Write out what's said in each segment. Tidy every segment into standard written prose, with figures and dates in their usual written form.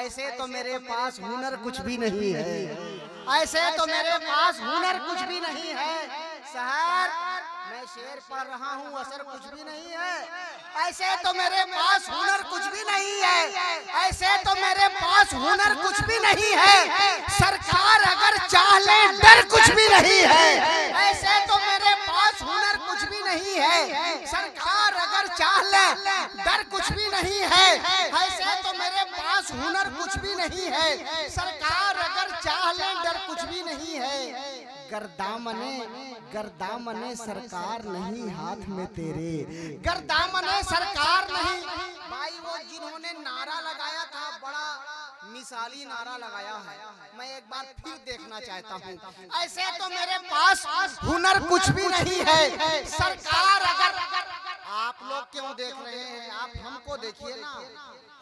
ऐसे तो मेरे पास हुनर कुछ भी नहीं है, ऐसे तो मेरे पास हुनर कुछ भी नहीं है। शहर मैं शेर पढ़ रहा हूँ, असर कुछ भी नहीं है। ऐसे तो मेरे पास हुनर कुछ भी नहीं है, ऐसे तो मेरे पास हुनर कुछ भी नहीं है। सरकार अगर चाह ले डर कुछ भी नहीं है। ऐसे तो मेरे पास हुनर कुछ भी नहीं है, सरकार अगर चाह ले डर कुछ भी नहीं है। ऐसे तो मेरे पास हुनर कुछ भी नहीं है, सरकार अगर चाह ले डर कुछ भी नहीं है। गर्दामने सरकार नहीं हाथ में तेरे, गर्दामने सरकार नहीं। भाई वो जिन्होंने नारा लगाया था, बड़ा मिसाली नारा लगाया है, मैं एक बार फिर देखना चाहता हूँ। ऐसे तो मेरे पास हुनर कुछ भी नहीं है, सरकार अगर। आप लोग क्यों देख रहे हैं? आप हमको देखिए ना,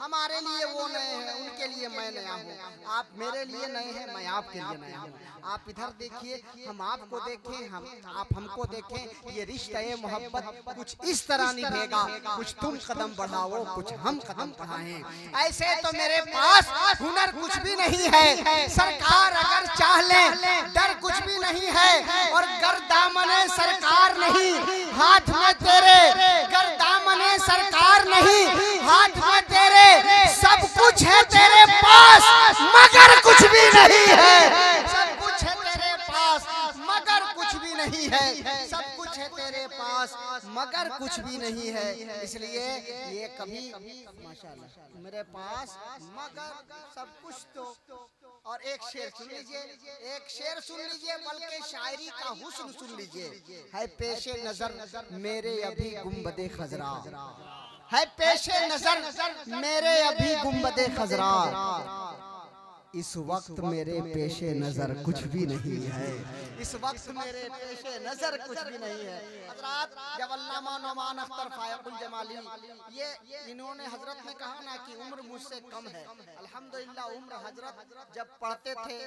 हमारे लिए वो नए हैं, उनके लिए मैं नया हूँ। आप मेरे लिए नए हैं, मैं आपके लिए नया हूँ। आप इधर देखिए, हम आपको देखें, आप हमको देखें। ये रिश्ता ये मोहब्बत कुछ इस तरह निभेगा, कुछ तुम कदम बढ़ाओ, कुछ हम कदम बढ़ाएं। ऐसे तो मेरे पास हुनर कुछ भी नहीं है, सरकार अगर चाह ले डर कुछ भी नहीं है। और गर्दामने सरकार नहीं हाथ में तेरे, गर्दामने सरकार नहीं हाथ में तेरे। सब कुछ है तेरे पास मगर कुछ भी नहीं है, सब कुछ है तेरे पास मगर कुछ भी नहीं है, सब कुछ है तेरे पास मगर कुछ भी नहीं है। इसलिए ये कभी माशाल्लाह मेरे पास मगर सब कुछ तो। और एक शेर सुन लीजिए, एक शेर सुन लीजिए, बल्कि शायरी का हुस्न सुन लीजिए। है पेशे नजर मेरे अभी गुंबदे खजरा, है पेशे नजर मेरे अभी गुंबदे खजरा। इस वक्त मेरे पेशे नजर कुछ भी नहीं है, इस वक्त मेरे पेशे नजर कुछ भी नहीं है। हजरत जब अल्लामा नौमान अख्तर फायकुल जमाली ये इन्होंने हजरत ने कहा ना कि उम्र मुझसे कम है, अल्हम्दुलिल्लाह उम्र हजरत जब पढ़ते थे,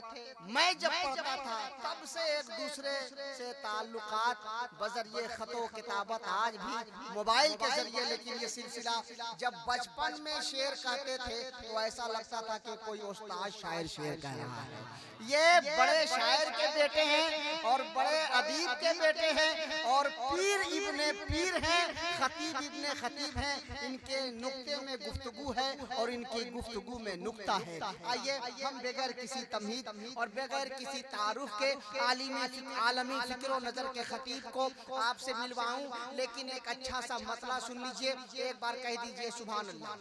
मैं जब पढ़ता था, तब से एक दूसरे से ताल्लुकात बजरिए खतो किताबत, आज भी मोबाइल के जरिए। लेकिन ये सिलसिला जब बचपन में शेर कहते थे तो ऐसा लगता था कि कोई उस्ताद शायर शेर कह रहा है। ये बड़े शायर के बेटे हैं और बड़े अदीब के बेटे हैं और पीर इब्ने पीर हैं, खतीब इब्ने खतीब हैं। इनके नुक्ते में गुफ्तगू है और इनकी गुफ्तगू में नुक्ता है। आइए हम बगैर किसी तमहीद और बगैर किसी तारुफ के आलमी फिक्र नजर के खतीब को आपसे मिलवाऊं। लेकिन एक अच्छा सा मसला सुन लीजिए, एक बार कह दीजिए सुभान अल्लाह।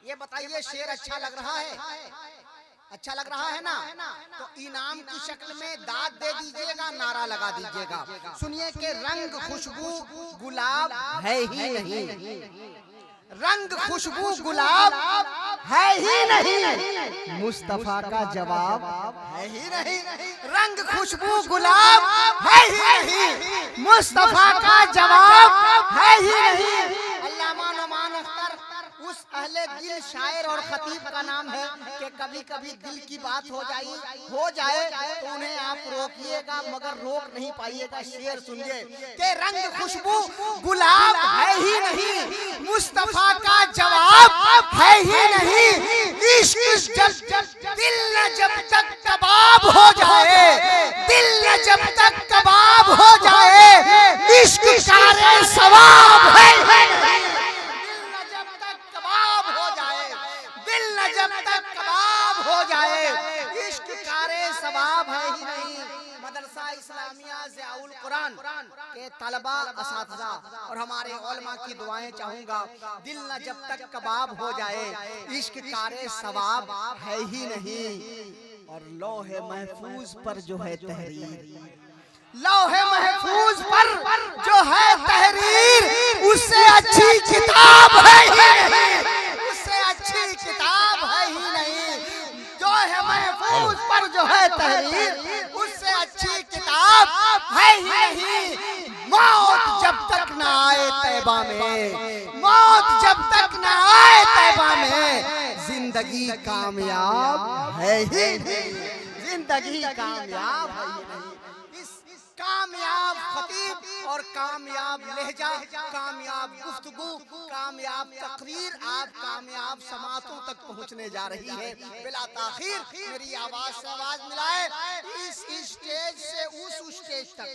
ये बताइए, शेर अच्छा लग रहा है? अच्छा लग रहा है ना? तो इनाम की शक्ल में दाद दे दीजिएगा, नारा लगा दीजिएगा। सुनिए कि रंग खुशबू गुलाब है ही नहीं, रंग खुशबू गुलाब है ही नहीं, मुस्तफा का जवाब है ही नहीं। रंग खुशबू गुलाब है ही नहीं, मुस्तफा का जवाब है ही नहीं। अल्लामा नौमान अख्तर उस अहले दिल शायर और खतीब का नाम है कि कभी कभी दिल की बात हो जाए तो उन्हें आप रोकिएगा, मगर रोक नहीं पाइएगा। शेर सुनिए कि रंग खुशबू गुलाब है ही नहीं, मुस्तफा का जवाब है ही नहीं। इश्क दिल न जब तक कबाब हो जाए, दिल न जब तक कबाब हो जाए, इश्क सारे सवाब है ही नहीं। जब तक कबाब हो जाए, इश्क कारे सवाब है ही नहीं। मदरसा इस्लामिया ज़ियाउल कुरान के तलबा असातिज़ा और हमारे उलमा की दुआएं चाहूंगा। दिल न जब तक कबाब हो जाए, इश्क कारे सवाब है ही नहीं। और लौहे महफूज पर जो है तहरीर, लौहे महफूज पर जो है तहरीर, उससे अच्छी किताब है ही नहीं, उससे अच्छी किताब है ही नहीं। जो है महफूज पर जो है तहरीर, उससे अच्छी किताब है ही नहीं। मौत जब तक न आए तैबा में, मौत जब तक न आए तैबा में, जिंदगी कामयाब है ही नहीं, जिंदगी कामयाब है ही नहीं। कामयाब खतीब और कामयाब लहजा, कामयाब गुफ्तगू, कामयाब तकरीर आप कामयाब समातों तक पहुंचने जा रही है। बिला ताखीर मेरी आवाज से आवाज मिलाए, इस स्टेज से उस स्टेज तक,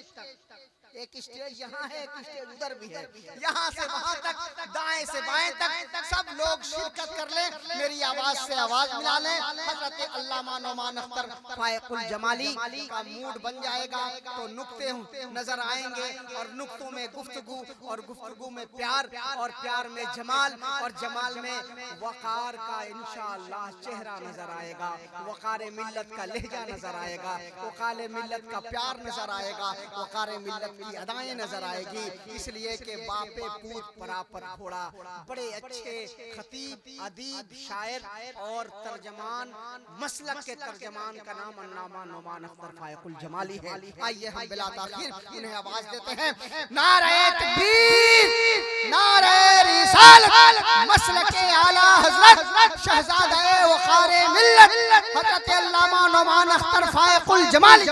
एक स्टेज यहाँ है, एक स्टेज उधर भी है, यहाँ से वहाँ तक, दाएं से बाएं तक सब लोग शिरकत कर ले, मेरी आवाज से आवाज मिला लें। हजरत अल्लामा नौमान अख्तर फायकुल जमाली का मूड बन जाएगा तो नुक्ते नजर आएंगे, और नुक्तों में गुफ्तगू, और गुफ्तगू में प्यार, और प्यार में जमाल, और जमाल में वकार का इंशाअल्लाह चेहरा नजर आएगा, वकार मिल्लत का लहजा नजर आएगा, वकार मिल्लत का प्यार नजर आएगा, वकार मिल्लत की अदाएं नजर आएगी। इसलिए कि बापे पूत परापर घोड़ा, बड़े अच्छे खतीब, अदीब, शायर और तर्जमान, मसलक के तर्जमान का नाम अल्लामा नौमान अख्तर फायकुल जमाली है। आइए हम बिला ताखीर उन्हें आवाज देते हैं। नारे तकबीर, नारे रिसालत, मसलक के आला हजरत शहजादा वक़ार मिल्लत हजरत अल्लामा नौमान अख्तर फायकुल जमाली।